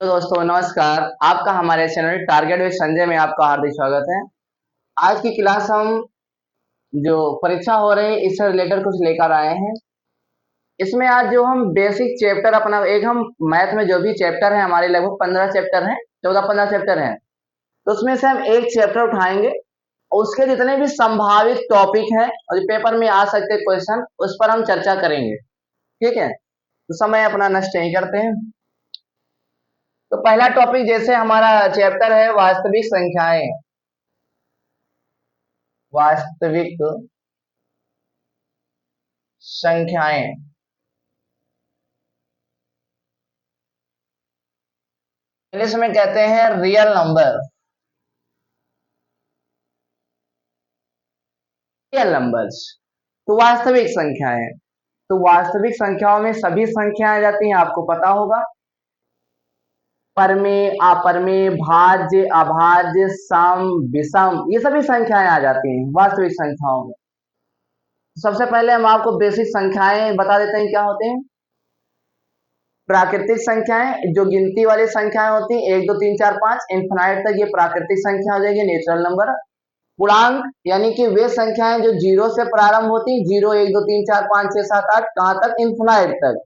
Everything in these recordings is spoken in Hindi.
तो दोस्तों नमस्कार। आपका हमारे चैनल टारगेट विद संजय में आपका हार्दिक स्वागत है। आज की क्लास हम जो परीक्षा हो रही है इससे रिलेटेड कुछ लेकर आए हैं। इसमें आज जो हम बेसिक चैप्टर अपना एक हम मैथ में जो भी चैप्टर है हमारे लगभग 15 चैप्टर हैं, 14-15 चैप्टर हैं, तो उसमें से हम एक चैप्टर उठाएंगे और उसके जितने भी संभावित टॉपिक हैं और जो पेपर में आ सकते क्वेश्चन उस पर हम चर्चा करेंगे। ठीक है, तो समय अपना नष्ट नहीं करते हैं। तो पहला टॉपिक जैसे हमारा चैप्टर है वास्तविक संख्याएं। वास्तविक संख्याएं इंग्लिश में कहते हैं रियल नंबर। रियल नंबर्स तो वास्तविक संख्याएं। तो वास्तविक संख्याओं में सभी संख्याएं आ जाती हैं, आपको पता होगा। परमेय, अपरमेय, भाज्य, अभाज्य, सम, विषम, ये सभी संख्याएं आ जाती हैं वास्तविक संख्याओं में। सबसे पहले हम आपको बेसिक संख्याएं बता देते हैं क्या होते हैं। प्राकृतिक संख्याएं जो गिनती वाली संख्याएं होती हैं 1 2 3 4 5 इनफिनाइट तक, ये प्राकृतिक संख्या हो जाएगी, नेचुरल नंबर। पूर्णांक यानी कि वे संख्याएं जो जीरो से प्रारंभ होती हैं, 0 1 2 3 4 5 6 7 8 कहां तक, इनफिनाइट तक।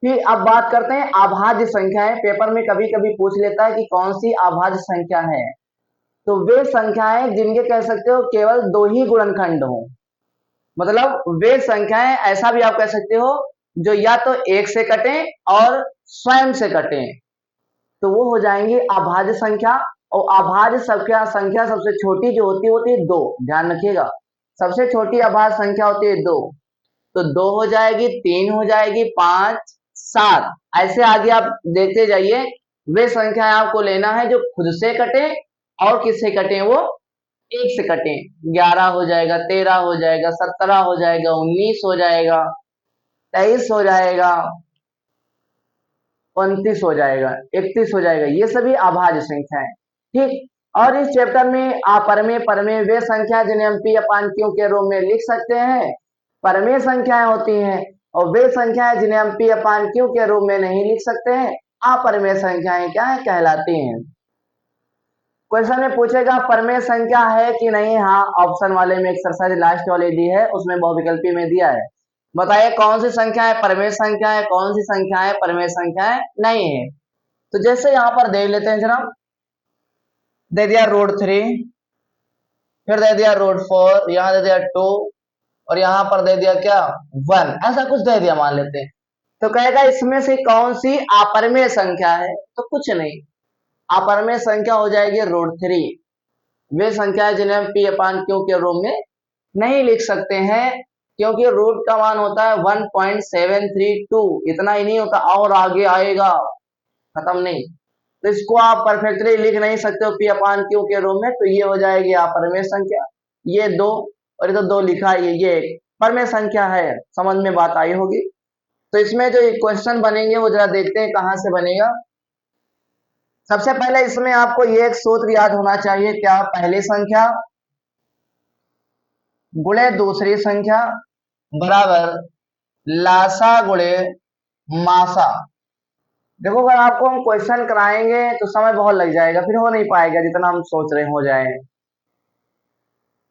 फिर अब बात करते हैं अभाज्य संख्याएं। पेपर में कभी कभी पूछ लेता है कि कौन सी अभाज्य संख्या है। तो वे संख्याएं जिनके कह सकते हो केवल दो ही गुणनखंड हो, मतलब वे संख्याएं ऐसा भी आप कह सकते हो जो या तो एक से कटे और स्वयं से कटे, तो वो हो जाएंगी अभाज्य संख्या। और अभाज्य संख्या सबसे छोटी जो होती है दो, ध्यान रखिएगा। सबसे छोटी अभाज्य संख्या होती है दो। तो दो हो जाएगी, तीन हो जाएगी, पांच, सात, ऐसे आगे आप देखते जाइए। वे संख्याएं आपको लेना है जो खुद से कटे और किससे कटे, वो एक से कटे। 11 हो जाएगा, 13 हो जाएगा, 17 हो जाएगा, 19 हो जाएगा, 23 हो जाएगा, 29 हो जाएगा, 31 हो जाएगा, ये सभी अभाज्य संख्याएं। ठीक। और इस चैप्टर में अपरमेय परमेय वे संख्या जिन्हें हम पी अपान क्यू के रूप में लिख सकते हैं, परमेय संख्याएं होती हैं। और वे संख्याएं जिन्हें हम पी अपान क्यू के रूप में नहीं लिख सकते हैं, अपरमेय संख्याएं क्या है, कहलाती हैं। क्वेश्चन में पूछेगा परमेय संख्या है कि नहीं। हाँ, ऑप्शन वाले में एक्सरसाइज लास्ट वाले दी है, उसमें बहुविकल्पी में दिया है। बताइए कौन सी संख्या है परमेय संख्या है, कौन सी संख्या है परमेय संख्या है नहीं है। तो जैसे यहाँ पर देख लेते हैं जनाब, दे दिया रूट 3, फिर दे दिया रूट 4, यहाँ दे दिया 2 और यहाँ पर दे दिया क्या 1, ऐसा कुछ दे दिया मान लेते हैं। तो कहेगा इसमें से कौन सी अपरमेय संख्या है, तो कुछ नहीं, अपरमेय संख्या हो जाएगी रूट 3। वे संख्या जिन्हें हम पी अपान क्यू के रूप में नहीं लिख सकते हैं, क्योंकि रूट का मान होता है 1.732, इतना ही नहीं होता और आगे आएगा, खत्म नहीं। तो इसको आप परफेक्टली लिख नहीं सकते हो पी अपान क्यू के रूप में, तो ये हो जाएगी अपरमेय संख्या। ये दो और ये तो दो लिखा है, ये एक परमेय संख्या है। समझ में बात आई होगी। तो इसमें जो क्वेश्चन बनेंगे वो जरा देखते हैं कहां से बनेगा। सबसे पहले इसमें आपको ये एक सूत्र याद होना चाहिए, क्या, पहली संख्या गुणे दूसरी संख्या बराबर लासा गुणे मासा। देखो अगर आपको हम क्वेश्चन कराएंगे तो समय बहुत लग जाएगा, फिर हो नहीं पाएगा जितना हम सोच रहे हो जाए।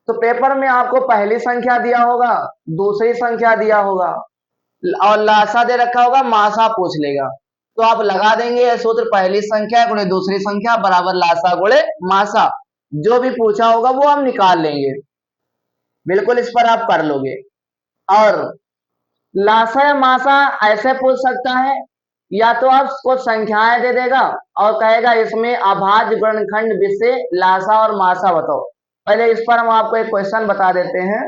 तो पेपर में आपको पहली संख्या दिया होगा, दूसरी संख्या दिया होगा और लासा दे रखा होगा, मासा पूछ लेगा। तो आप लगा देंगे यह सूत्र, पहली संख्या गुणे दूसरी संख्या बराबर लासा गुणे मासा। जो भी पूछा होगा वो हम निकाल लेंगे, बिल्कुल इस पर आप कर लोगे। और लासा या मासा ऐसे पूछ सकता है, या तो आपको संख्याएं दे देगा और कहेगा इसमें अभाज्य गुणनखंड विषय लासा और मासा बताओ। पहले इस पर हम आपको एक क्वेश्चन बता देते हैं,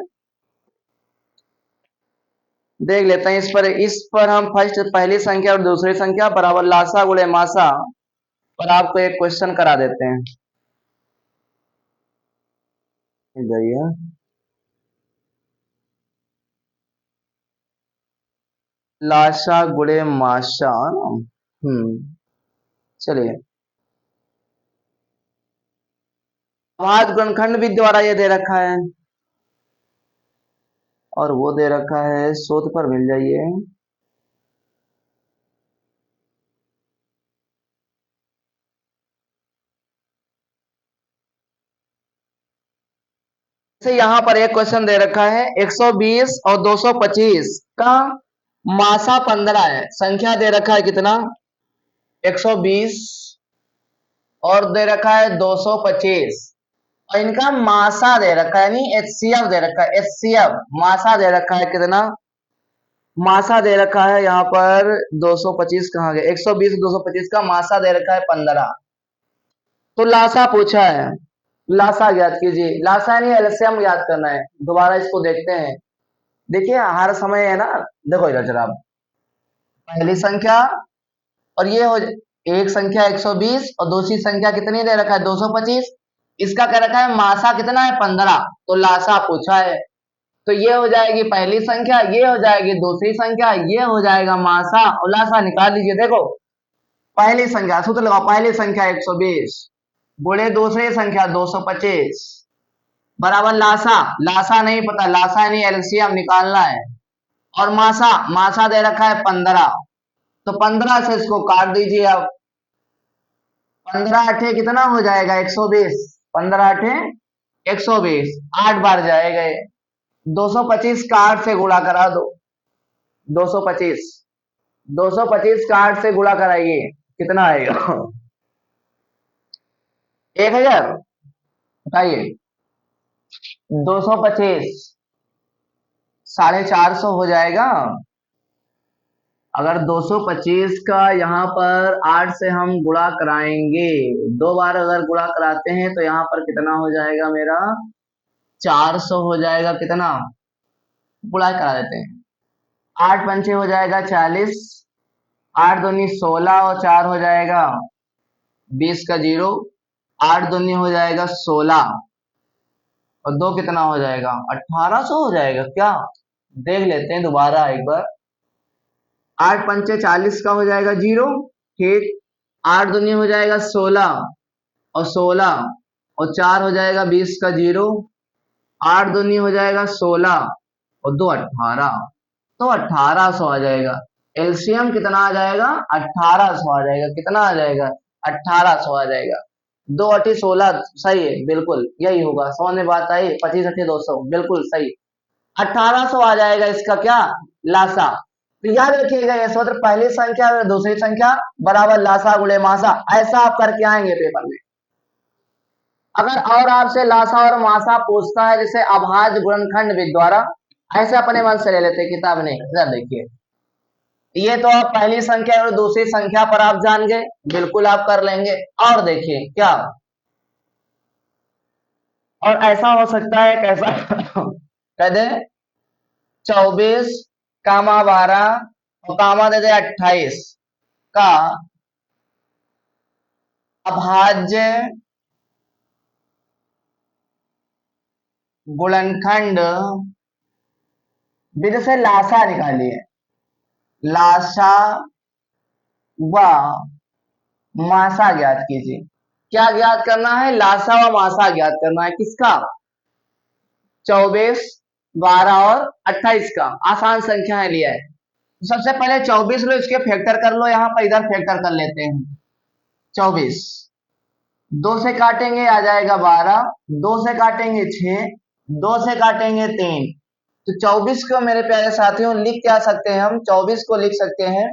देख लेते हैं। इस पर हम फर्स्ट पहली संख्या और दूसरी संख्या बराबर लासा गुणे मासा पर आपको एक क्वेश्चन करा देते हैं। जाइए, लासा गुणे मासा। चलिए, अभाज्य गुणनखंड भी द्वारा ये दे रखा है और वो दे रखा है, सूत्र पर मिल जाइए। जैसे यहाँ पर एक क्वेश्चन दे रखा है 120 और 225 का मासा 15 है। संख्या दे रखा है कितना 120 और दे रखा है 225 और इनका मासा दे रखा है यानी एचसीएफ दे रखा है। एचसीएफ मासा दे रखा है कितना, मासा दे रखा है यहाँ पर 225 कहाँ गए, 120 225 का मासा दे रखा है 15। तो लासा पूछा है, लासा ज्ञात कीजिए। लासा यानी एलसीएम ज्ञात करना है। दोबारा इसको देखते हैं। देखिए हर समय है ना, देखो इधर जरा, पहली संख्या और ये हो एक संख्या 120 और दूसरी संख्या कितनी दे रखा है 225। इसका कह रखा है मासा कितना है 15, तो लासा पूछा है। तो ये हो जाएगी पहली संख्या, ये हो जाएगी दूसरी संख्या, ये हो जाएगा मासा और लासा निकाल लीजिए। देखो पहली संख्या सूत्र लगाओ, पहली संख्या 120 गुणे दूसरी संख्या 225 बराबर लासा। लासा नहीं पता, लासा यानी एलसीएम निकालना है। और मासा, मासा दे रखा है 15, तो 15 से इसको काट दीजिए। अब 15 अठे कितना हो जाएगा 120, 15 अठे 120, 8 बार जाएगा ये। 225 का 8 से गुणा करा दो, 225 225 का 8 से गुणा कराइए, कितना आएगा 1000। बताइए 225 450 हो जाएगा। अगर 225 का यहाँ पर 8 से हम गुणा कराएंगे, 2 बार अगर गुणा कराते हैं तो यहाँ पर कितना हो जाएगा मेरा 400 हो जाएगा। कितना गुणा करा देते हैं, 8 पंचे हो जाएगा 40, 8 दूनी 16 और 4 हो जाएगा 20 का 0, 8 दूनी हो जाएगा 16 और 2 कितना हो जाएगा 1800 हो जाएगा। क्या देख लेते हैं दोबारा एक बार। 8 पंचे 40 का हो जाएगा 0, ठीक। 8 दूनी हो जाएगा 16 और 16 और 4 हो जाएगा 20 का 0, 8 दूनी हो जाएगा 16 और 2 18, तो 1800 आ जाएगा। एलसीएम कितना आ जाएगा 1800 आ जाएगा। कितना आ जाएगा 1800 आ जाएगा। 2 अठी 16 सही है, बिल्कुल यही होगा। 100 ने बात आई, 25 अठी 200 बिल्कुल सही। 1800 आ जाएगा इसका क्या लासा। तो याद रखिएगा ये सूत्र, पहली संख्या और दूसरी संख्या बराबर लासा गुणे मासा, ऐसा आप करके आएंगे पेपर में। अगर और आपसे लासा और मासा पूछता है जैसे अभाज्य गुणनखंड विधि द्वारा, ऐसे अपने मन से ले लेते हैं, किताब नहीं। जरा देखिए, ये तो आप पहली संख्या और दूसरी संख्या पर आप जान गए, बिल्कुल आप कर लेंगे। और देखिए क्या, और ऐसा हो सकता है कैसा कह दे 24 कामा 12 और कामा दे दे 28 का अभाज्य गुणनखंड विधि से लासा निकालिए। लासा व मासा ज्ञात कीजिए। क्या ज्ञात करना है, लासा व मासा ज्ञात करना है। किसका 24 12 और 28 का। आसान संख्या है लिया है। तो सबसे पहले 24 लो, इसके फैक्टर कर लो, यहाँ पर इधर फैक्टर कर लेते हैं। 24 2 से काटेंगे आ जाएगा 12, 2 से काटेंगे 6, 2 से काटेंगे 3। तो 24 को मेरे प्यारे साथियों लिख क्या सकते हैं हम, 24 को लिख सकते हैं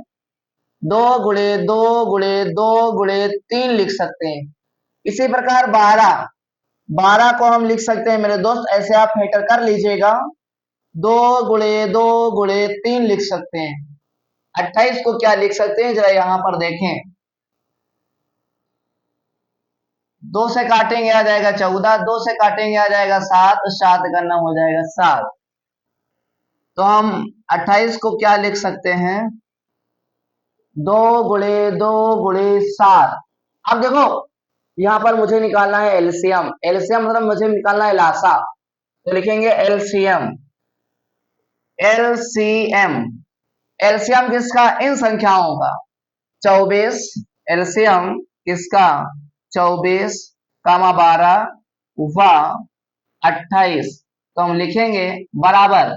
2 गुणे 2 गुणे 2 गुणे 3 लिख सकते हैं। इसी प्रकार 12 को हम लिख सकते हैं मेरे दोस्त, ऐसे आप फैक्टर कर लीजिएगा, 2 गुणे 2 गुणे 3 लिख सकते हैं। 28 को क्या लिख सकते हैं जरा यहां पर देखें, 2 से काटेंगे आ जाएगा 14, 2 से काटेंगे आ जाएगा 7, 7 का 9 हो जाएगा 7। तो हम 28 को क्या लिख सकते हैं 2 गुणे 2 गुणे 7। अब देखो यहां पर मुझे निकालना है एलसीएम। एलसीएम मतलब मुझे निकालना है लासा, तो लिखेंगे एलसीएम। एलसीएम एलसीएम किसका, इन संख्याओं का 24, एलसीएम किसका 24 कामा 12 व 28, तो हम लिखेंगे बराबर।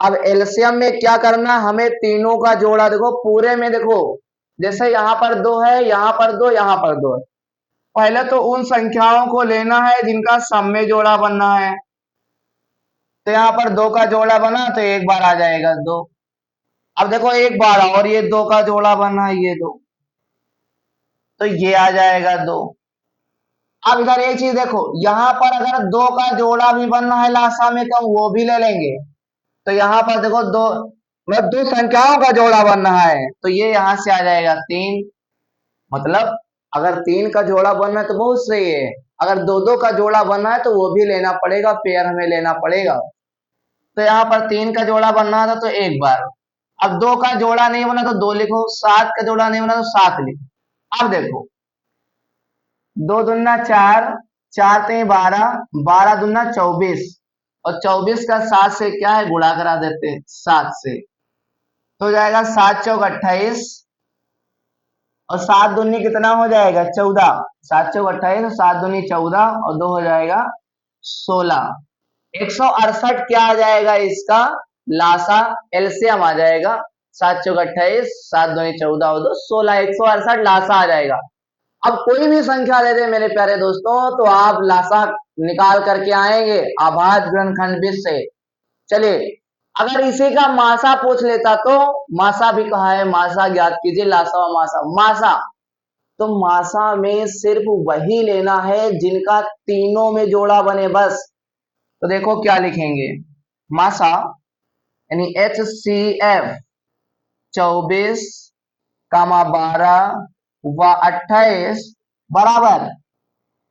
अब एलसीएम में क्या करना, हमें तीनों का जोड़ा, देखो पूरे में देखो, जैसे यहां पर 2 है, यहां पर 2, यहां पर 2 है। पहले तो उन संख्याओं को लेना है जिनका सम में जोड़ा बनना है। तो यहाँ पर 2 का जोड़ा बना तो एक बार आ जाएगा 2। अब देखो एक बार और ये 2 का जोड़ा बना, ये 2, तो ये आ जाएगा 2। अब इधर एक चीज देखो, यहाँ पर अगर 2 का जोड़ा भी बनना है लासा में तो हम वो भी ले लेंगे। तो यहाँ पर देखो 2, मतलब 2 संख्याओं का जोड़ा बन रहा है, तो ये यहाँ से आ जाएगा 3। मतलब अगर 3 का जोड़ा बनना है तो बहुत सही है, अगर 2-2 का जोड़ा बनना है तो वो भी लेना पड़ेगा, पेयर हमें लेना पड़ेगा। तो यहाँ पर 3 का जोड़ा बनना था तो एक बार। अब 2 का जोड़ा नहीं बना तो 2 लिखो, 7 का जोड़ा नहीं बना तो 7 लिखो। अब देखो 2 दूना 4, 4 3 12, 12 दूना 24, और 24 का 7 से क्या है गुणा करा देते हैं 7 से, तो हो जाएगा 7 चौक 28, और 7 दूनी कितना हो जाएगा 14, 7 चौक 28 और 7 दूनी 14 और 2 हो जाएगा 16। 168 क्या आ जाएगा इसका लासा, एलसीएम आ जाएगा। 7 चौक 28, 7 दूनी 14 और 2 16, 168 लासा आ जाएगा। अब कोई भी संख्या दे दे मेरे प्यारे दोस्तों तो आप लासा निकाल करके आएंगे अभाज्य गुणनखंड से। चलिए अगर इसी का मासा पूछ लेता तो मासा भी कहा है, मासा ज्ञात कीजिए, लासा व मासा। मासा तो मासा में सिर्फ वही लेना है जिनका तीनों में जोड़ा बने बस। तो देखो क्या लिखेंगे, मासा यानी HCF 24, 12 व 28 बराबर,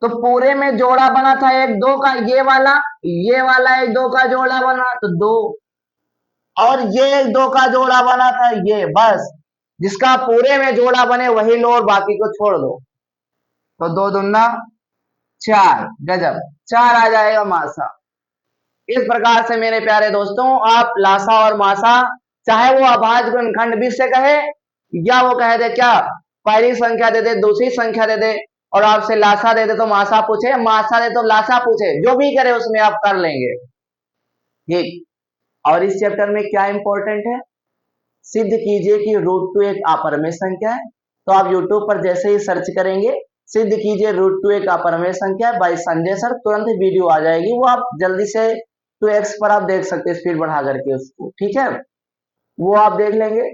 तो पूरे में जोड़ा बना था एक 2 का, ये वाला एक 2 का जोड़ा बना तो 2, और ये एक 2 का जोड़ा बना था ये, बस जिसका पूरे में जोड़ा बने वही लो और बाकी को छोड़ दो। तो 2 दूना 4, गजब, 4 आ जाएगा मासा। इस प्रकार से मेरे प्यारे दोस्तों आप लासा और मासा, चाहे वो अभाज्य गुणनखंड भी से कहे या वो कह दे क्या पहली संख्या दे दे, दूसरी संख्या दे दे, और आपसे लासा दे दे तो मासा पूछे, मासा दे तो लासा पूछे, जो भी करे उसमें आप कर लेंगे। ठीक, और इस चैप्टर में क्या इंपॉर्टेंट है, सिद्ध कीजिए कि √2 एक अपरिमेय संख्या है। तो आप YouTube पर जैसे ही सर्च करेंगे सिद्ध कीजिए √2 एक अपरिमेय संख्या है बाय संजय सर, तुरंत वीडियो आ जाएगी, वो आप जल्दी से 2x पर आप देख सकते हैं स्पीड बढ़ा करके उसको, ठीक है, वो आप देख लेंगे।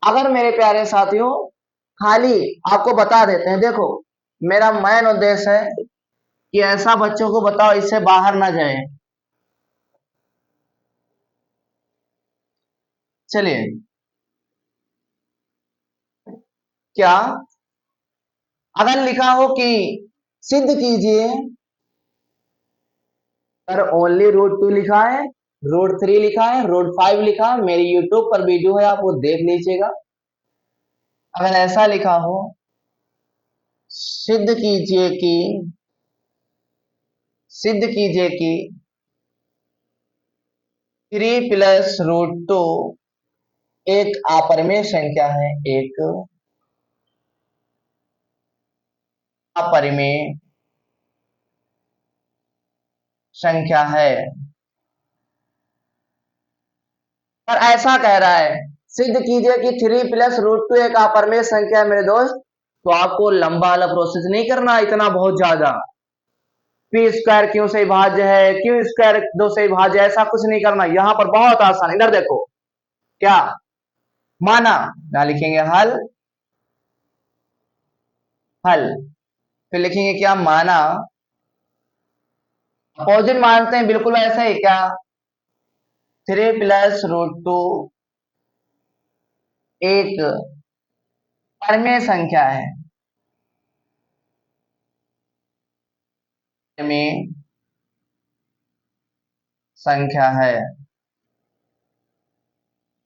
अगर मेरे प्यारे साथियों खाली आपको बता देते हैं, देखो मेरा मेन उद्देश्य है कि ऐसा बच्चों को बताओ इससे बाहर ना जाए। चलिए क्या अगर लिखा हो कि सिद्ध कीजिए, अगर ओनली √2 लिखा है, √3 लिखा है, √5 लिखा है, मेरी YouTube पर वीडियो है आप वो देख लीजिएगा। अगर ऐसा लिखा हो सिद्ध कीजिए कि, सिद्ध कीजिए कि 3 + √2 एक अपरिमेय संख्या है, एक अपरिमेय संख्या है, पर ऐसा कह रहा है सिद्ध कीजिए कि 3 + √2 एक अपरिमेय संख्या है मेरे दोस्त, तो आपको लंबा वाला प्रोसेस नहीं करना इतना बहुत ज्यादा, p² क्यों से विभाज्य है, q² 2 से विभाज्य, ऐसा कुछ नहीं करना, यहाँ पर बहुत आसान। इधर देखो क्या माना, ना लिखेंगे हल, हल, फिर लिखेंगे क्या माना, अपोजिट मानते हैं बिल्कुल ऐसा ही क्या, 3 + √2 एक परिमेय संख्या है, में संख्या है,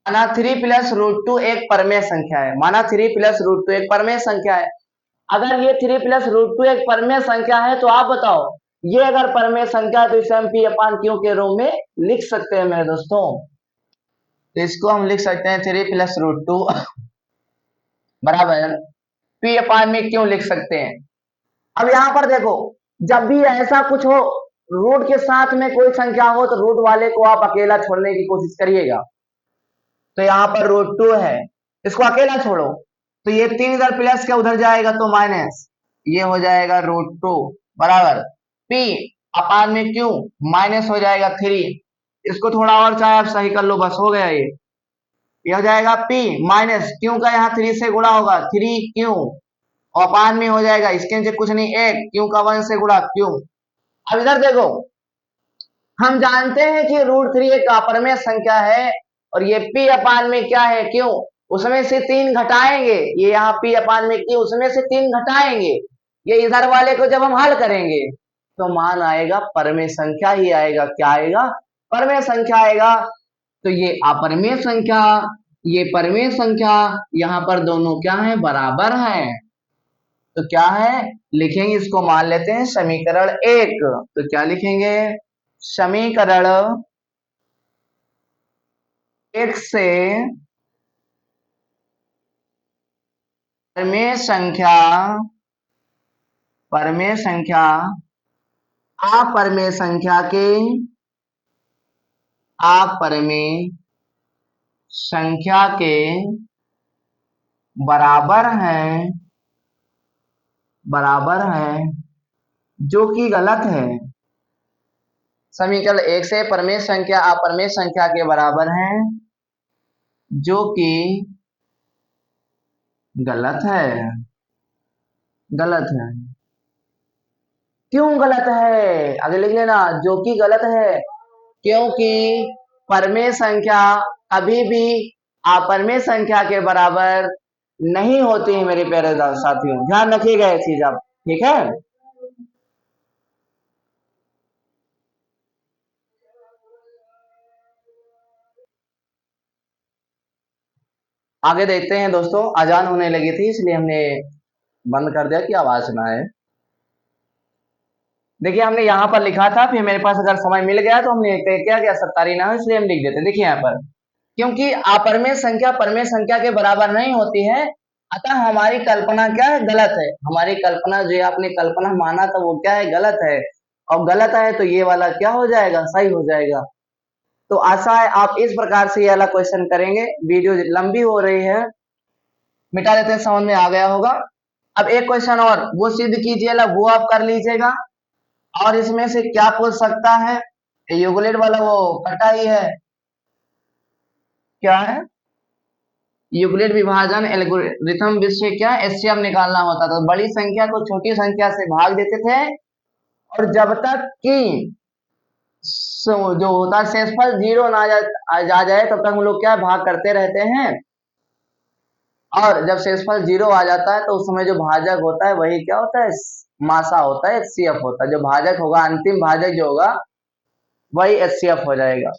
माना 3 + √2 एक परिमेय संख्या है, माना 3 + √2 एक परिमेय संख्या है। अगर ये 3 + √2 एक परिमेय संख्या है तो आप बताओ ये अगर परिमेय संख्या है तो इसे हम p/q के रूप में लिख सकते हैं मेरे दोस्तों। तो इसको हम लिख सकते हैं 3 + √2 बराबर p/q लिख सकते हैं। अब यहाँ पर देखो जब भी ऐसा कुछ हो रूट के साथ में कोई संख्या हो तो रूट वाले को आप अकेला छोड़ने की कोशिश करिएगा। तो यहाँ पर √2 है, इसको अकेला छोड़ो तो ये 3 इधर प्लस के उधर जाएगा तो माइनस, ये हो जाएगा √2 बराबर p/q माइनस हो जाएगा 3, इसको थोड़ा और चाहे आप सही कर लो, बस हो गया ये हो जाएगा p माइनस क्यू का यहाँ 3 से गुणा होगा 3q अपान में हो जाएगा, इसके नीचे कुछ नहीं, एक क्यू का 1 से गुणा क्यू। अब इधर देखो, हम जानते हैं कि √3 एक अपरमेय संख्या है और ये p अपान में क्या है, क्यों, उसमें से 3 घटाएंगे, ये यहाँ p अपान में क्यों, उसमें से 3 घटाएंगे, ये इधर वाले को जब हम हल करेंगे तो मान आएगा परमेय संख्या ही आएगा। क्या आएगा, परमेय संख्या आएगा। तो ये अपरमेय संख्या, ये परमेय संख्या, यहाँ पर दोनों क्या है, बराबर है। तो क्या है, लिखेंगे इसको, मान लेते हैं समीकरण 1। तो क्या लिखेंगे, समीकरण 1 से परमेय संख्या अपरमेय संख्या के बराबर है जो कि गलत है। समीकरण 1 से परमेय संख्या अपरमेय संख्या के बराबर है जो कि गलत है। क्यों गलत है, आगे लिख लेना, जो कि गलत है क्योंकि परमेय संख्या कभी भी अपरमेय संख्या के बराबर नहीं होती है। मेरे प्यारे साथियों, ध्यान रखिएगा ये चीज आप, ठीक है। आगे देखते हैं दोस्तों, अजान होने लगी थी इसलिए हमने बंद कर दिया कि आवाज ना आए। देखिए हमने यहाँ पर लिखा था, फिर मेरे पास अगर समय मिल गया तो हमने क्या किया, 77 ना हो इसलिए हम लिख देते। देखिए यहाँ पर, क्योंकि अपरमेय संख्या परमेय संख्या के बराबर नहीं होती है, अतः हमारी कल्पना क्या है, गलत है। हमारी कल्पना, जो आपने कल्पना माना था वो क्या है, गलत है। और गलत है तो ये वाला क्या हो जाएगा, सही हो जाएगा। तो आशा है आप इस प्रकार से ये वाला क्वेश्चन करेंगे। वीडियो लंबी हो रही है, मिटा देते हैं, समझ में आ गया होगा। अब एक क्वेश्चन और, वो सिद्ध कीजिएगा, वो आप कर लीजिएगा। और इसमें से क्या पूछ सकता है, यूक्लिड वाला वो कटा ही है, क्या है, यूक्लिड विभाजन एल्गोरिथम विषय क्या, एचसीएफ निकालना होता था। बड़ी संख्या को छोटी संख्या से भाग देते थे और जब तक कि जो होता है शेषफल 0 ना आ जाए तब तक हम लोग क्या भाग करते रहते हैं। और जब शेषफल 0 आ जाता है तो उस समय जो भाजक होता है वही क्या होता है, मासा होता है, एचसीएफ होता है। जो भाजक होगा, अंतिम भाजक जो होगा वही एचसीएफ हो जाएगा।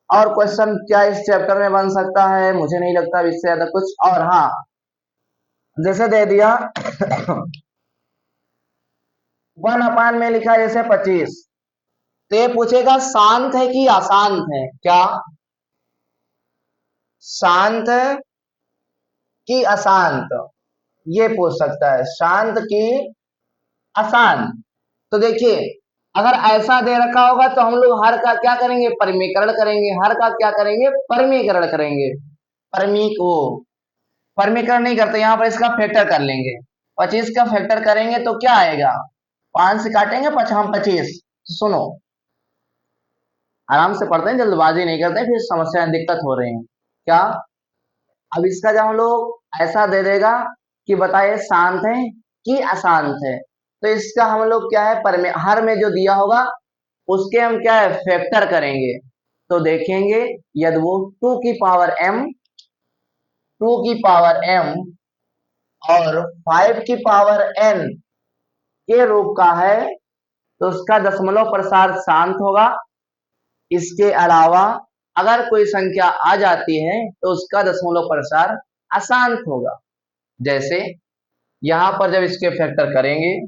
और क्वेश्चन क्या इस चैप्टर में बन सकता है, मुझे नहीं लगता इससे ज्यादा कुछ। और हाँ, जैसे दे दिया 1 में लिखा है जैसे 25, तो ये पूछेगा शांत है कि अशांत है, क्या शांत कि अशांत, ये पूछ सकता है, शांत कि अशांत। तो देखिए अगर ऐसा दे रखा होगा तो हम लोग हर का क्या करेंगे, परमीकरण करेंगे। हर का क्या करेंगे, परमीकरण करेंगे। परमीकरण नहीं करते, यहाँ पर इसका फैक्टर कर लेंगे। 25 का फैक्टर करेंगे तो क्या आएगा, 5 से काटेंगे हम 25। सुनो, आराम से पढ़ते हैं, जल्दबाजी नहीं करते, फिर समस्या दिक्कत हो रही है क्या। अब इसका जब हम लोग ऐसा दे देगा कि बताइए शांत है कि अशांत है, तो इसका हम लोग क्या है, हर में जो दिया होगा उसके हम क्या है, फैक्टर करेंगे। तो देखेंगे यदि वो 2 की पावर m और 5 की पावर n के रूप का है तो उसका दशमलव प्रसार शांत होगा। इसके अलावा अगर कोई संख्या आ जाती है तो उसका दशमलव प्रसार अशांत होगा। जैसे यहां पर जब इसके फैक्टर करेंगे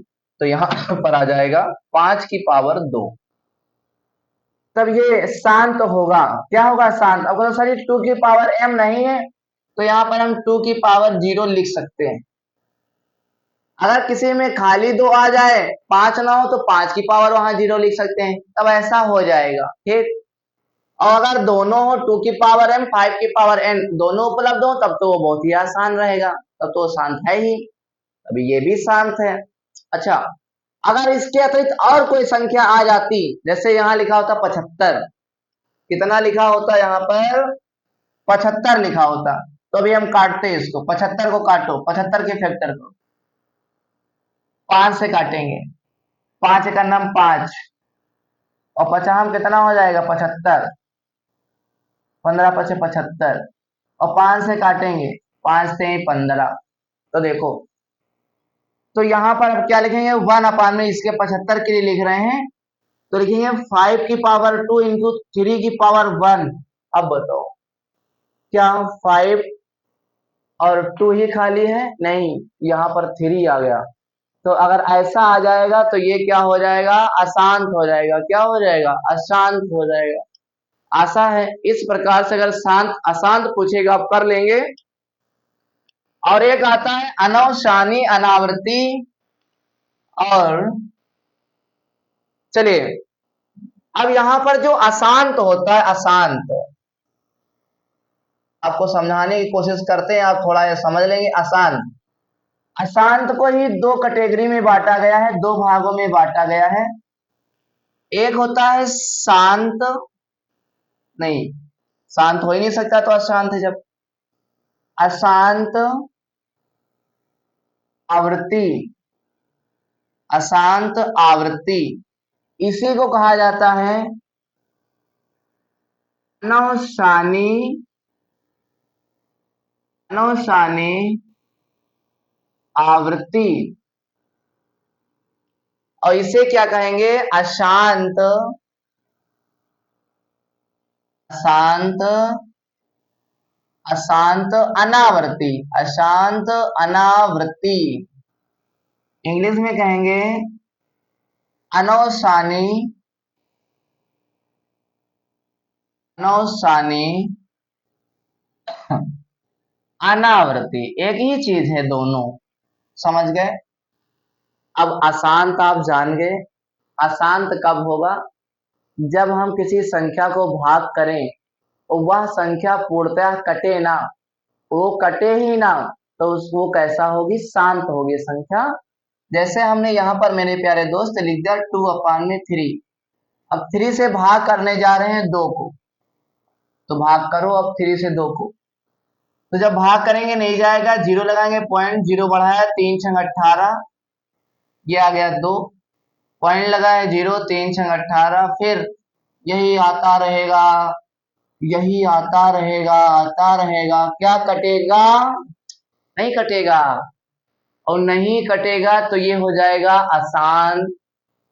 तो यहां पर आ जाएगा 5 की पावर 2, तब ये शांत होगा। क्या होगा, शांत। अब तो सर 2 की पावर m नहीं है तो यहाँ पर हम 2 की पावर 0 लिख सकते हैं। अगर किसी में खाली 2 आ जाए, 5 ना हो, तो 5 की पावर वहां 0 लिख सकते हैं, तब ऐसा हो जाएगा, ठीक। और अगर दोनों हो, 2 की पावर m 5 की पावर n दोनों उपलब्ध हो, तब तो वो बहुत ही आसान रहेगा, तब तो शांत है ही। अभी ये भी शांत है। अच्छा, अगर इसके अतिरिक्त और कोई संख्या आ जाती, जैसे यहाँ लिखा होता 75, कितना लिखा होता यहाँ पर 75 लिखा होता। तो अभी हम काटते हैं इसको, 75 को काटो, 75 के फैक्टर को 5 से काटेंगे, 5 का नाम 5 और 50 कितना हो जाएगा 75, 15 पचे 75 और 5 से काटेंगे, 5 से 15। तो देखो, तो यहाँ पर अब क्या लिखेंगे 1 में इसके 75 के लिए लिख रहे हैं, तो लिखेंगे 5 की पावर 2 इंटू 3 की पावर 1। अब बताओ क्या 5 और 2 ही खाली है? नहीं, यहाँ पर 3 आ गया। तो अगर ऐसा आ जाएगा तो ये क्या हो जाएगा, अशांत हो जाएगा। क्या हो जाएगा, अशांत हो जाएगा। आशा है इस प्रकार से अगर शांत अशांत पूछेगा आप कर लेंगे। और एक आता है अनवसानी अनावृत्ति। और चलिए अब यहां पर जो अशांत होता है, अशांत आपको समझाने की कोशिश करते हैं, आप थोड़ा ये समझ लेंगे। अशांत, अशांत को ही दो कैटेगरी में बांटा गया है, दो भागों में बांटा गया है। एक होता है शांत, नहीं शांत हो ही नहीं सकता तो अशांत है। जब अशांत आवृत्ति, अशांत आवृत्ति इसी को कहा जाता है अनवसानी, अनवसानी आवृत्ति। और इसे क्या कहेंगे, अशांत, अशांत, अशांत अनावृत्ति, अशांत अनावृत्ति। इंग्लिश में कहेंगे अनवसानी, अनवसानी अनावृत्ति, एक ही चीज है दोनों, समझ गए। अब अशांत आप जान गए। अशांत कब होगा, जब हम किसी संख्या को भाग करें और वह संख्या पूर्णतः कटे ना, वो कटे ही ना, तो वो कैसा होगी, शांत होगी संख्या। जैसे हमने यहाँ पर मेरे प्यारे दोस्त लिख दिया 2/3। अब 3 से भाग करने जा रहे हैं 2 को, तो भाग करो अब 3 से 2 को। तो जब भाग करेंगे नहीं जाएगा, जीरो लगाएंगे, पॉइंट जीरो बढ़ाया 3 छंग 18, ये आ गया 2, पॉइंट लगाए 0, 3 छंग 18, फिर यही आता रहेगा, यही आता रहेगा, आता रहेगा। क्या कटेगा, नहीं कटेगा। और नहीं कटेगा तो ये हो जाएगा अशांत।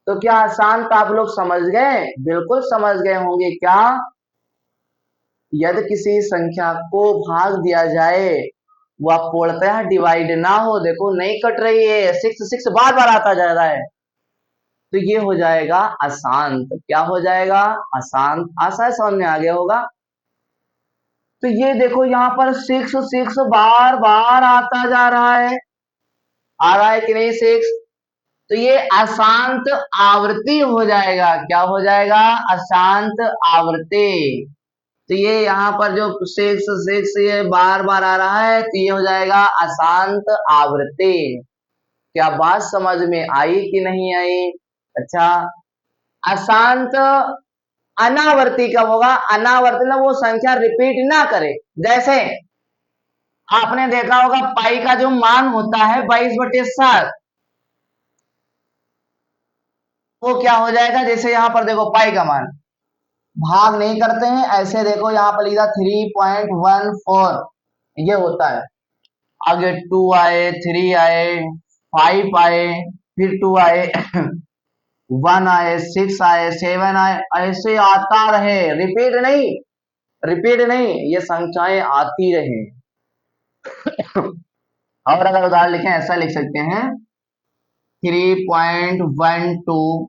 तो क्या अशांत आप लोग समझ गए, बिल्कुल समझ गए होंगे। क्या, यदि किसी संख्या को भाग दिया जाए वह पूर्णतः डिवाइड ना हो, देखो नहीं कट रही है, 6 बार बार आता जा रहा है, तो ये हो जाएगा अशांत। क्या हो जाएगा, अशांत। आशा है समझ में आ गया होगा। तो ये देखो यहाँ पर 6 बार बार आता जा रहा है, आ रहा है कि नहीं 6, तो ये अशांत आवृत्ति हो जाएगा। क्या हो जाएगा, अशांत आवृत्ति। तो ये यहाँ पर जो 6 ये बार बार आ रहा है, तो ये हो जाएगा अशांत आवृत्ति। क्या बात समझ में आई कि नहीं आई। अच्छा, अशांत अनावर्ती कब होगा, अनावर्ती ना वो संख्या रिपीट ना करे। जैसे आपने देखा होगा पाई का जो मान होता है 22/7, वो क्या हो जाएगा, जैसे यहाँ पर देखो पाई का मान भाग नहीं करते हैं, ऐसे देखो यहाँ पर लिखा 3.14 ये होता है। आगे 2 आए, 3 आए, 5 आए, फिर 2 आए 1 आए, 6 आए, 7 आए, ऐसे आता रहे, रिपीट नहीं, रिपीट नहीं, ये संख्याएं आती रहे। और अगर उदाहरण लिखें ऐसा लिख सकते हैं 3.12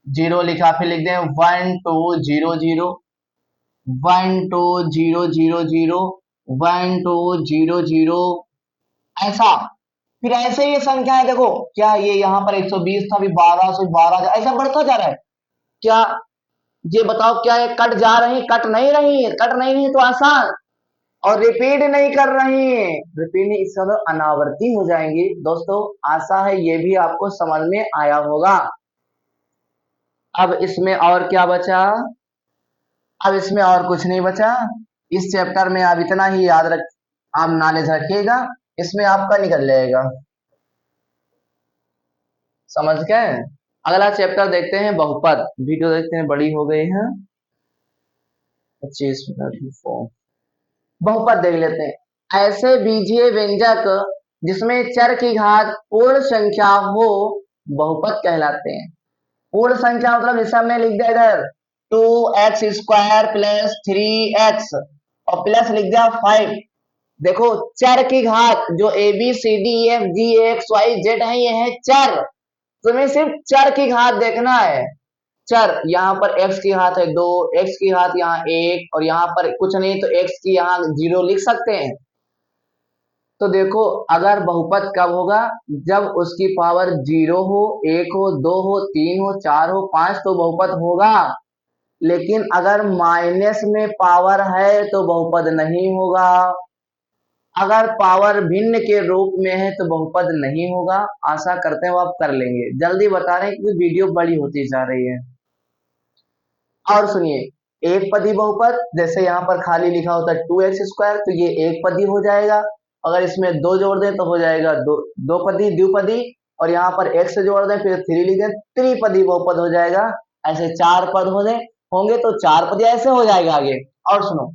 जीरो लिखा, फिर लिख दें 1200 1200 1200 ऐसा। फिर ऐसे ये संख्या है, देखो क्या ये यहाँ पर 120 था, अभी 1212 ऐसा बढ़ता जा रहा है। क्या ये बताओ, क्या ये कट जा रही, कट नहीं रही, कट नहीं रही तो आसान, और रिपीट नहीं कर रही है, रिपीट नहीं, इसका तो अनावर्ती हो जाएंगी। दोस्तों आशा है ये भी आपको समझ में आया होगा। अब इसमें और क्या बचा, अब इसमें और कुछ नहीं बचा। इस चैप्टर में आप इतना ही याद रख, आप नॉलेज रखिएगा, इसमें आपका निकल जाएगा। समझ गए? अगला चैप्टर देखते हैं बहुपद। वीडियो देखते हैं, बड़ी हो गई है 25 मिनट। बहुपद देख लेते हैं। ऐसे बीजीय व्यंजक जिसमें चर की घात पूर्ण संख्या हो बहुपद कहलाते हैं। पूर्ण संख्या मतलब इस हमने लिख दिया इधर 2x² प्लस 3x और प्लस लिख दिया 5। देखो चर की घात जो ABCDEFGHYZ है ये है चर, तुम्हें सिर्फ चर की घात देखना है। चर यहाँ पर x की घात है 2, x की घात यहाँ 1 और यहाँ पर कुछ नहीं तो x की यहाँ 0 लिख सकते हैं। तो देखो अगर बहुपद कब होगा, जब उसकी पावर 0 हो, 1 हो, 2 हो, 3 हो, 4 हो, 5 तो बहुपद होगा। लेकिन अगर माइनस में पावर है तो बहुपद नहीं होगा। अगर पावर भिन्न के रूप में है तो बहुपद नहीं होगा। आशा करते हैं वो आप कर लेंगे। जल्दी बता रहे हैं क्योंकि वीडियो बड़ी होती जा रही है। और सुनिए, एक पदी बहुपद जैसे यहाँ पर खाली लिखा होता है 2x² तो ये एक पदी हो जाएगा। अगर इसमें 2 जोड़ दें तो हो जाएगा दो पदी द्विपदी, और यहाँ पर x जोड़ दें फिर 3 लिख दें त्रिपदी बहुपद हो जाएगा। ऐसे 4 पद होंगे तो 4 पदी ऐसे हो जाएगा आगे। और सुनो,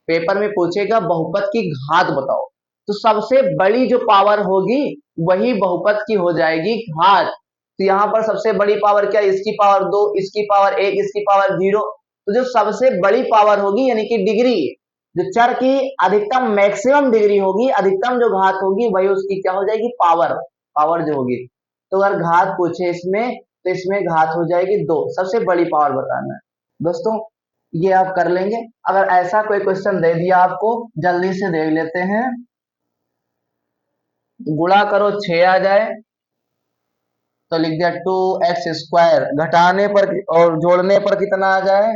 पेपर में पूछेगा बहुपद की घात बताओ, तो सबसे बड़ी जो पावर होगी वही बहुपद की हो जाएगी घात। तो यहाँ पर सबसे बड़ी पावर क्या, इसकी पावर 2, इसकी पावर 1, इसकी पावर 0। तो जो सबसे बड़ी पावर होगी यानी कि डिग्री, जो चर की अधिकतम मैक्सिमम डिग्री होगी, अधिकतम जो घात होगी वही उसकी क्या हो जाएगी, पावर। पावर जो होगी, तो अगर घात पूछे इसमें तो इसमें घात हो जाएगी 2। सबसे बड़ी पावर बताना है दोस्तों, ये आप कर लेंगे। अगर ऐसा कोई क्वेश्चन दे दिया आपको, जल्दी से देख लेते हैं। गुणा करो 6 आ जाए तो लिख दिया 2x², घटाने पर और जोड़ने पर कितना आ जाए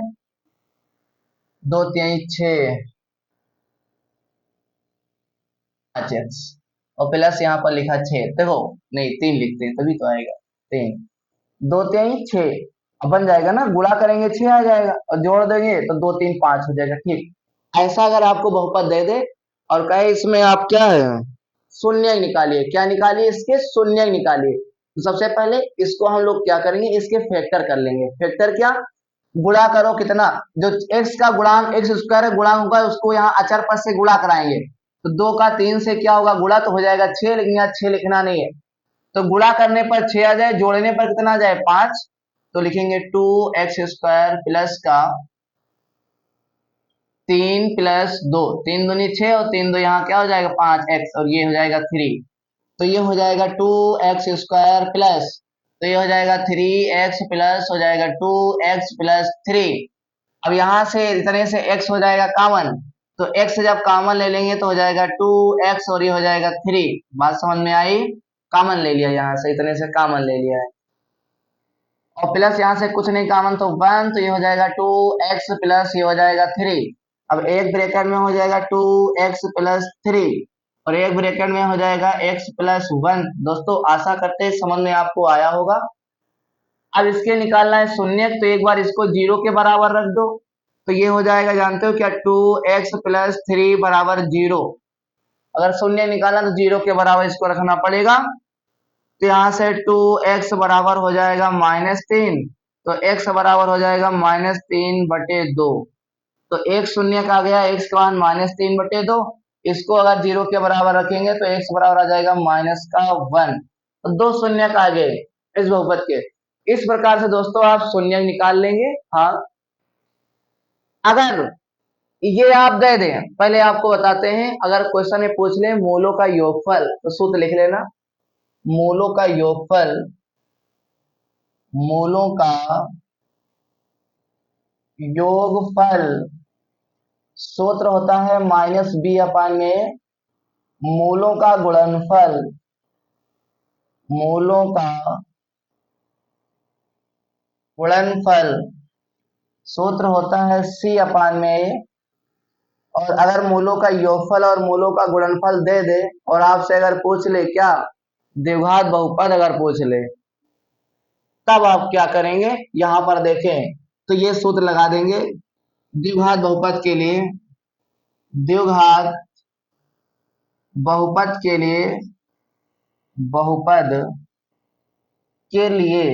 2 3 6 5x और प्लस यहाँ पर लिखा 6। देखो नहीं 3 लिखते हैं तभी तो आएगा 3, 2 3 6 अब बन जाएगा ना। गुणा करेंगे 6 आ जाएगा और जोड़ देंगे तो 2 3 5 हो जाएगा। ठीक, ऐसा अगर आपको बहुपद दे दे और कहे इसमें आप क्या है शून्य निकालिए, क्या निकालिए, इसके शून्य निकालिए, तो सबसे पहले इसको हम लोग क्या करेंगे, इसके फैक्टर कर लेंगे। फैक्टर क्या, गुणा करो कितना, जो x का गुणांक x² है गुणांक होगा उसको यहाँ अचर पद से गुणा कराएंगे। तो 2 का 3 से क्या होगा गुणा तो हो जाएगा 6, लेकिन यहाँ 6 लिखना नहीं है। तो गुणा करने पर 6 आ जाए, जोड़ने पर कितना आ जाए 5, तो लिखेंगे 2x² प्लस का 3 प्लस 2, 3 दूनी 6 और 3 2 यहाँ क्या हो जाएगा 5x और ये हो जाएगा 3। तो ये हो जाएगा 2x² प्लस, तो ये हो जाएगा 3x प्लस हो जाएगा 2x प्लस 3। अब यहाँ से इतने से x हो जाएगा कॉमन, तो x जब कॉमन ले लेंगे तो हो जाएगा 2x और ये हो जाएगा 3। बात समझ में आई? कॉमन ले लिया, यहाँ से इतने से कॉमन ले लिया है और प्लस यहाँ से कुछ नहीं कॉमन तो 1, तो ये हो जाएगा 2x प्लस ये हो जाएगा 3। अब एक ब्रैकेट में हो जाएगा 2x प्लस 3 और एक ब्रैकेट में हो जाएगा x प्लस 1। दोस्तों आशा करते हैं समझ में आपको आया होगा। अब इसके निकालना है शून्य, तो एक बार इसको 0 के बराबर रख दो, तो ये हो जाएगा जानते हो क्या 2x प्लस 3 बराबर 0। अगर शून्य निकालना तो 0 के बराबर इसको रखना पड़ेगा। तो यहाँ से 2x बराबर हो जाएगा -3, तो x बराबर हो जाएगा -3/2। तो एक शून्य का आ गया, x का मान -3/2। इसको अगर 0 के बराबर रखेंगे तो x बराबर आ जाएगा -1। तो 2 शून्य का आ गए इस बहुपद के। इस प्रकार से दोस्तों आप शून्य निकाल लेंगे। हाँ, अगर ये आप दे दें, पहले आपको बताते हैं, अगर क्वेश्चन में पूछ ले मूलों का योगफल तो सूत्र लिख लेना। मूलों का योगफल, मूलों का योगफल सूत्र होता है -b/, मूलों का गुणनफल, मूलों का गुणनफल सूत्र होता है c/a। और अगर मूलों का योगफल और मूलों का गुणनफल दे दे और आपसे अगर पूछ ले क्या द्विघात बहुपद अगर पूछ ले, तब आप क्या करेंगे, यहां पर देखें तो ये सूत्र लगा देंगे द्विघात बहुपद के लिए, द्विघात बहुपद के लिए, बहुपद के लिए,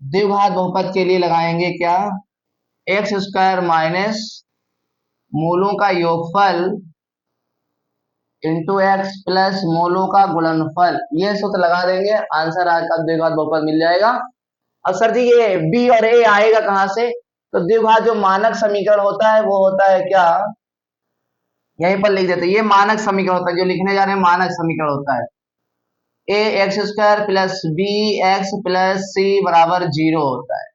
द्विघात बहुपद के लिए लगाएंगे क्या, एक्स स्क्वायर माइनस मूलों का योगफल इंटू एक्स प्लस मूलों का गुणनफल, ये सूत्र लगा देंगे, आंसर आज का द्विघात बहुपद मिल जाएगा। अब सर जी ये बी और ए आएगा कहां से, तो द्विघात जो मानक समीकरण होता है वो होता है क्या, यहीं पर लिख देते हैं, ये मानक समीकरण होता है, जो लिखने जा रहे हैं मानक समीकरण होता है, a x square plus b x plus c बराबर 0 होता है।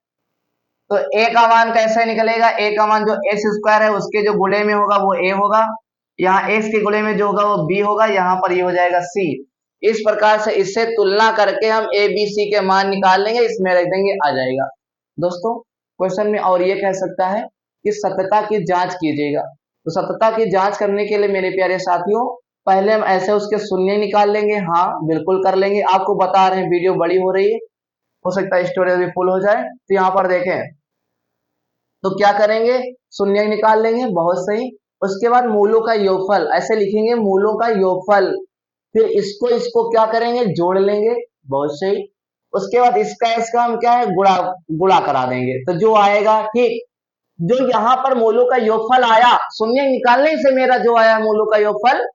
तो ए का मान कैसे निकलेगा, ए का मान जो एक्स स्क्वायर है उसके जो गुणे में होगा वो ए होगा, यहाँ एक्स के गुणे में जो होगा वो बी होगा, यहाँ पर ये हो जाएगा सी। इस प्रकार से इससे तुलना करके हम ए बी सी के मान निकाल लेंगे, इसमें रख देंगे, आ जाएगा। दोस्तों क्वेश्चन में और ये कह सकता है कि सत्यता की जांच कीजिएगा, तो सत्यता की जांच करने के लिए मेरे प्यारे साथियों पहले हम ऐसे उसके शून्य निकाल लेंगे, हाँ बिल्कुल कर लेंगे, आपको बता रहे हैं वीडियो बड़ी हो रही है, हो सकता है स्टोरेज भी फुल हो जाए, तो यहाँ पर देखें तो क्या करेंगे, शून्य निकाल लेंगे, बहुत सही। उसके बाद मूलों का योगफल ऐसे लिखेंगे, मूलों का योगफल, फिर इसको इसको क्या करेंगे, जोड़ लेंगे, बहुत सही। उसके बाद इसका हम क्या है, गुणा गुणा करा देंगे, तो जो आएगा ठीक, जो यहाँ पर मूलों का योगफल आया शून्य निकालने से मेरा जो आया मूलों का योगफल,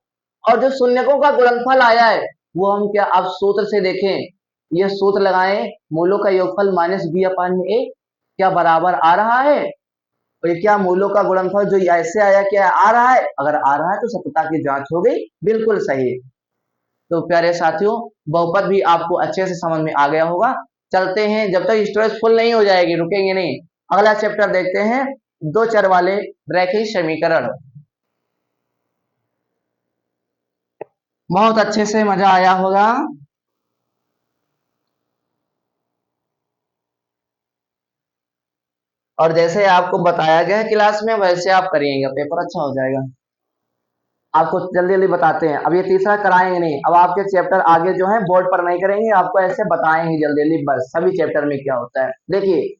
और जो शून्यकों का गुणनफल आया है वो हम क्या, अब सूत्र से देखें, ये सूत्र लगाएं, मूलों का योगफल माइनस बी अपान में ए, क्या बराबर आ रहा है, और ये क्या मूलों का गुणनफल जो ऐसे आया क्या आ रहा है, अगर आ रहा है तो सत्यता की जांच हो गई, बिल्कुल सही। तो प्यारे साथियों बहुपद भी आपको अच्छे से समझ में आ गया होगा। चलते हैं, जब तक स्टोरेज फुल नहीं हो जाएगी रुकेंगे नहीं, अगला चैप्टर देखते हैं, दो चर वाले रैखिक समीकरण। बहुत अच्छे से मजा आया होगा। और जैसे आपको बताया गया है क्लास में वैसे आप करिएगा, पेपर अच्छा हो जाएगा। आपको जल्दी जल्दी बताते हैं, अब ये तीसरा कराएंगे नहीं, अब आपके चैप्टर आगे जो है बोर्ड पर नहीं करेंगे, आपको ऐसे बताएंगे जल्दी जल्दी बस सभी चैप्टर में क्या होता है। देखिए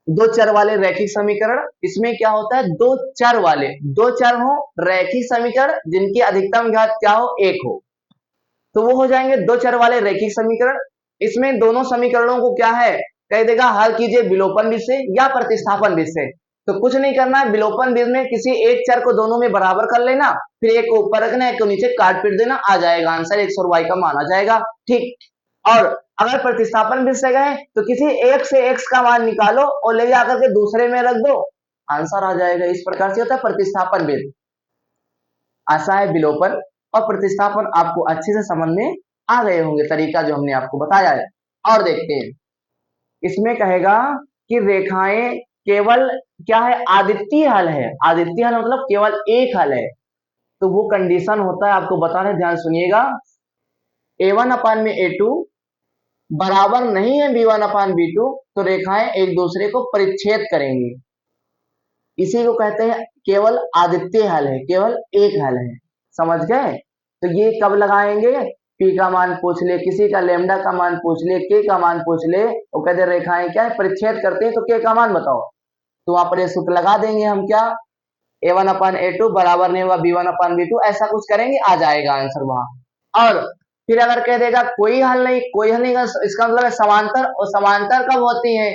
दो चर वाले रैखिक समीकरण, इसमें क्या होता है, दो चर वाले, दो चर हो रैखिक समीकरण जिनकी अधिकतम घात क्या हो, एक हो, तो वो हो जाएंगे दो चर वाले रैखिक समीकरण। इसमें दोनों समीकरणों को क्या है, कह देगा हल कीजिए विलोपन विधि से या प्रतिस्थापन विधि से, तो कुछ नहीं करना है, विलोपन विधि में किसी एक चर को दोनों में बराबर कर लेना, फिर एक को ऊपर रखना, एक को नीचे काट पीट देना, आ जाएगा आंसर, एक्स और वाई का मान आ जाएगा, ठीक। और अगर प्रतिस्थापन विधि से गए तो किसी एक से एक्स का मान निकालो और ले जाकर के दूसरे में रख दो, आंसर आ जाएगा। इस प्रकार से होता है प्रतिस्थापन विधि। आशा है विलोपन और प्रतिस्थापन आपको अच्छे से समझ में आ गए होंगे, तरीका जो हमने आपको बताया है। और देखते हैं इसमें कहेगा कि रेखाएं केवल क्या है, आदित्य हल है, आदित्य हल मतलब केवल एक हल है, तो वो कंडीशन होता है, आपको बता रहे, ध्यान सुनिएगा, a1 अपान में a2 बराबर नहीं है b1 अपान b2, तो रेखाएं एक दूसरे को परिच्छेद करेंगी, इसी को कहते हैं केवल आदित्य हल है, केवल एक हल है, समझ गए। तो ये कब लगाएंगे, p का मान पूछ ले, किसी का लेमडा का मान पूछ ले, k का मान पूछ ले, और कहते रेखाएं क्या है परिच्छेद करते हैं, तो k का मान बताओ, तो वहां पर ये सूत्र लगा देंगे हम, क्या a1 अपान a2 बराबर नहीं होगा b1 अपान b2, ऐसा कुछ करेंगे, आ जाएगा आंसर वहां। और फिर अगर कह देगा कोई हल नहीं, कोई हल नहीं, इसका मतलब है समांतर, और समांतर कब होती है,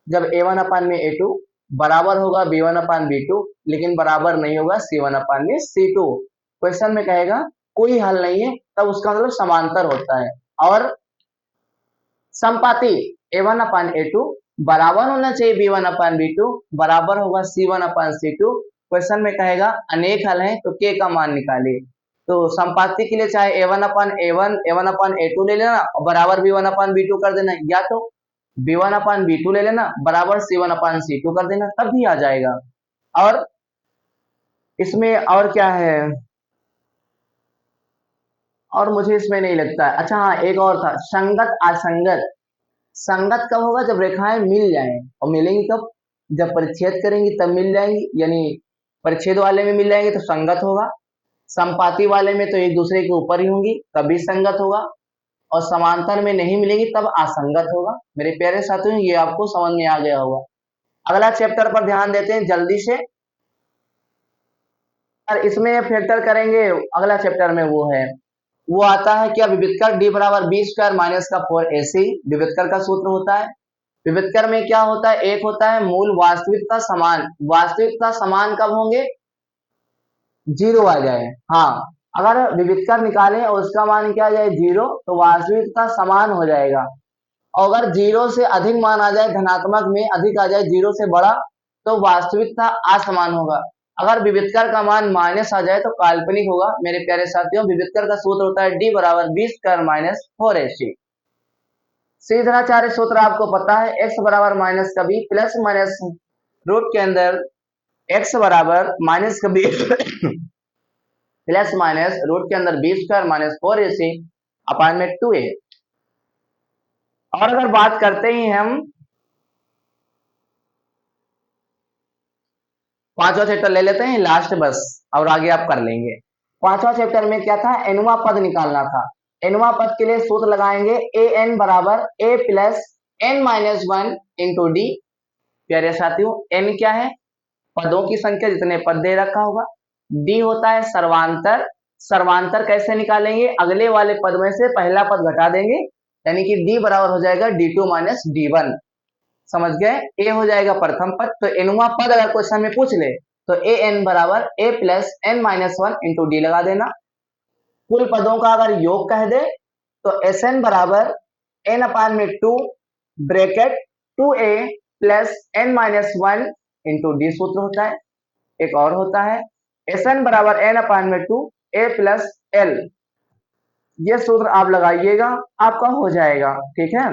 जब a1 अपान में a2 बराबर होगा b1 अपान b2, लेकिन बराबर नहीं होगा c1 अपान में c2। क्वेश्चन में कहेगा कोई हल नहीं है, तब उसका मतलब समांतर होता है। और संपाती a1 अपान a2 बराबर होना चाहिए b1 अपान b2, बराबर होगा c1 अपान c2। क्वेश्चन में कहेगा अनेक हल है, तो k का मान निकालिए, तो संपाती के लिए चाहे a1 अपान a1 a1 अपान a2 ले लेना और बराबर b1 अपान b2 कर देना, या तो b1 अपान b2 ले लेना बराबर c1 अपान c2 कर देना, तब भी आ जाएगा। और इसमें और क्या है, और मुझे इसमें नहीं लगता है, अच्छा हाँ एक और था, संगत असंगत। संगत कब होगा, जब रेखाएं मिल जाएं, और मिलेंगी कब, जब परिच्छेद करेंगी तब मिल जाएंगी, यानी परिच्छेद वाले में मिल जाएंगे तो संगत होगा, संपाती वाले में तो एक दूसरे के ऊपर ही होंगी तभी संगत होगा, और समांतर में नहीं मिलेगी तब असंगत होगा। मेरे प्यारे साथियों ये आपको समझ में आ गया होगा। अगला चैप्टर पर ध्यान देते हैं जल्दी से, और इसमें फैक्टर करेंगे अगला चैप्टर में वो आता है क्या, विविधकर डी बराबर बी स्क्वायर माइनस का 4ac विविधकर का सूत्र होता है। विविधकर में क्या होता है, एक होता है मूल वास्तविकता समान, वास्तविकता समान कब होंगे, 0 आ जाए, हाँ अगर विविधकर निकालें और उसका मान क्या आ जाए 0 तो वास्तविकता समान हो जाएगा, और अगर 0 से अधिक मान आ जाए, धनात्मक में अधिक आ जाए 0 से बड़ा, तो वास्तविकता असमान होगा। अगर विविधकर का मान माइनस आ जाए तो काल्पनिक होगा। मेरे प्यारे साथियों, विविधकर का सूत्र होता है डी बराबर B square minus 4ac। Shridharacharya सूत्र आपको पता है, एक्स बराबर माइनस का बी प्लस माइनस रूट के अंदर एक्स बराबर माइनस का बी प्लस माइनस रूट के अंदर बी स्क्वायर माइनस 4ac अपान में 2a। और अगर बात करते ही हम पांचवा चैप्टर ले लेते हैं लास्ट बस, और आगे आप कर लेंगे। पांचवा चैप्टर में क्या था, एनुमा पद निकालना था। एनुमा पद के लिए सूत्र लगाएंगे ए एन बराबर a plus N minus 1 into d. प्यारे साथियों, एन क्या है, पदों की संख्या जितने पद दे रखा होगा। डी होता है सर्वांतर, सर्वांतर कैसे निकालेंगे, अगले वाले पद में से पहला पद घटा देंगे, यानी कि डी बराबर हो जाएगा d2 माइनस d1। समझ गए, ए हो जाएगा प्रथम पद। तो एनुमा पद अगर क्वेश्चन में पूछ ले तो ए एन बराबर a plus N minus 1 into d लगा देना। कुल पदों का अगर योग कह दे तो एस एन बराबर एन अपान में 2 bracket 2a plus N minus 1 into D सूत्र होता है। एक और होता है एस एन बराबर एन अपान में 2 a प्लस एल, ये सूत्र आप लगाइएगा, आपका हो जाएगा। ठीक है,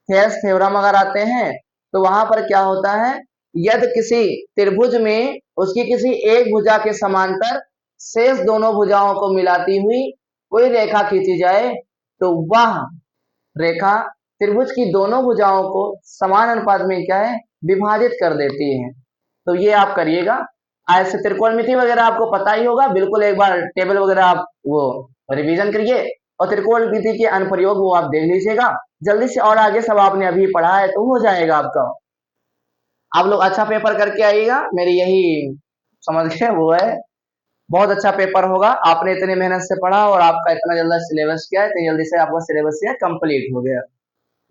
थेस थ्योरम अगर आते हैं तो वहां पर क्या होता है, यदि किसी त्रिभुज में उसकी किसी एक भुजा के समांतर शेष दोनों भुजाओं को मिलाती हुई कोई रेखा खींची जाए तो वह रेखा त्रिभुज की दोनों भुजाओं को समान अनुपात में क्या है, विभाजित कर देती है। तो ये आप करिएगा। ऐसे त्रिकोणमिति वगैरह आपको पता ही होगा, बिल्कुल एक बार टेबल वगैरह आप वो रिवीजन करिए, और त्रिकोणमिति के अनुप्रयोग वो आप देख लीजिएगा जल्दी से, और आगे सब आपने अभी पढ़ा है तो हो जाएगा आपका। आप लोग अच्छा पेपर करके आइएगा, मेरी यही समझ के वो है, बहुत अच्छा पेपर होगा। आपने इतनी मेहनत से पढ़ा और आपका इतना जल्दी सिलेबस किया है, तो जल्दी से आपका सिलेबस कंप्लीट हो गया।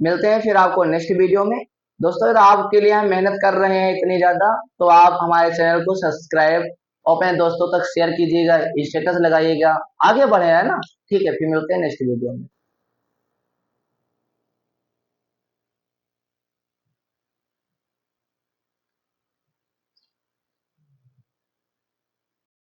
मिलते हैं फिर आपको नेक्स्ट वीडियो में। दोस्तों, अगर आपके लिए हम मेहनत कर रहे हैं इतनी ज्यादा, तो आप हमारे चैनल को सब्सक्राइब और अपने दोस्तों तक शेयर कीजिएगा, स्टेटस लगाइएगा, आगे बढ़े, है ना। ठीक है, फिर मिलते हैं नेक्स्ट वीडियो में।